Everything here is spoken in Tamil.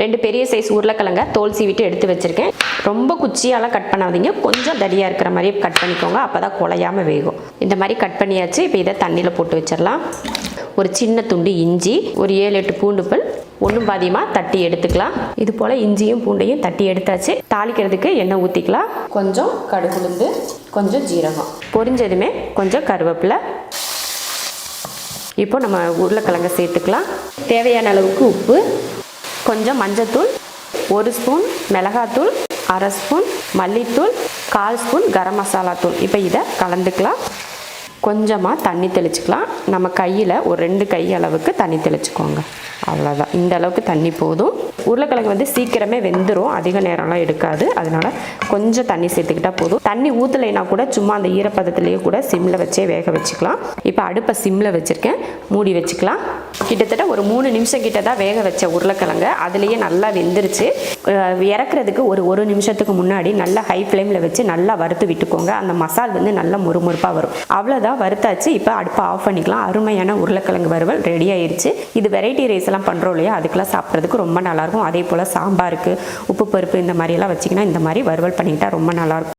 2 பெரிய சைஸ் உருளைக்கிழங்க தோல் சீவிட்டு எடுத்து வச்சுருக்கேன். ரொம்ப குச்சியாலாம் கட் பண்ணாதீங்க, கொஞ்சம் தடியாக இருக்கிற மாதிரி கட் பண்ணிக்கோங்க, அப்போ தான் குலையாமல் வேகும். இந்த மாதிரி கட் பண்ணியாச்சு. இப்போ இதை தண்ணியில் போட்டு வச்சிடலாம். ஒரு சின்ன துண்டு இஞ்சி, ஒரு 7-8 பூண்டு பல் ஒன்றும் பாதியமாக தட்டி எடுத்துக்கலாம். இது போல் இஞ்சியும் பூண்டையும் தட்டி எடுத்தாச்சு. தாளிக்கிறதுக்கு எண்ணெய் ஊற்றிக்கலாம். கொஞ்சம் கடுகுளுந்து, கொஞ்சம் ஜீரகம் பொரிஞ்சதுமே கொஞ்சம் கருவேப்பிலை. இப்போ நம்ம உருளைக்கிழங்க சேர்த்துக்கலாம். தேவையான அளவுக்கு உப்பு, கொஞ்சம் மஞ்சத்தூள், 1 ஸ்பூன் மிளகாத்தூள், 1/2 ஸ்பூன் மல்லித்தூள், 1/4 ஸ்பூன் கரம் மசாலா தூள். இப்போ இதை கலந்துக்கலாம். கொஞ்சமாக தண்ணி தெளிச்சுக்கலாம். நம்ம கையில் ஒரு 2 கை அளவுக்கு தண்ணி தெளிச்சுக்கோங்க. அவ்வளோதான், இந்த அளவுக்கு தண்ணி போதும். உருளைக்கிழங்கு வந்து சீக்கிரமே வெந்துடும், அதிக நேரம்லாம் எடுக்காது. அதனால் கொஞ்சம் தண்ணி சேர்த்துக்கிட்டால் போதும். தண்ணி ஊற்றலைனா கூட சும்மா அந்த ஈரப்பதத்துலேயே கூட சிம்மில் வச்சே வேக வச்சுக்கலாம். இப்போ அடுப்பை சிம்மில் வச்சுருக்கேன், மூடி வச்சுக்கலாம். கிட்டத்தட்ட ஒரு 3 நிமிஷம் கிட்ட தான் வேக வச்ச உருளைக்கிழங்கு, அதுலேயே நல்லா வெந்துருச்சு. இறக்குறதுக்கு ஒரு நிமிஷத்துக்கு முன்னாடி நல்லா ஹை ஃப்ளேமில் வச்சு நல்லா வறுத்து விட்டுக்கோங்க. அந்த மசால் வந்து நல்லா முறுமுறுப்பாக வரும். அவ்வளோதான், வறுத்தாச்சு. இப்போ அடுப்பை ஆஃப் பண்ணிக்கலாம். அருமையான உருளைக்கிழங்கு வறுவல் ரெடி ஆயிடுச்சு. இது வெரைட்டி ரைஸ் எல்லாம் பண்ணுறோம் இல்லையா, அதுக்கெல்லாம் சாப்பிட்றதுக்கு ரொம்ப நல்லாயிருக்கும். அதே போல் சாம்பாருக்கு, உப்பு பருப்பு இந்த மாதிரியெல்லாம் வச்சிங்கன்னா இந்த மாதிரி வறுவல் பண்ணிக்கிட்டால் ரொம்ப நல்லாயிருக்கும்.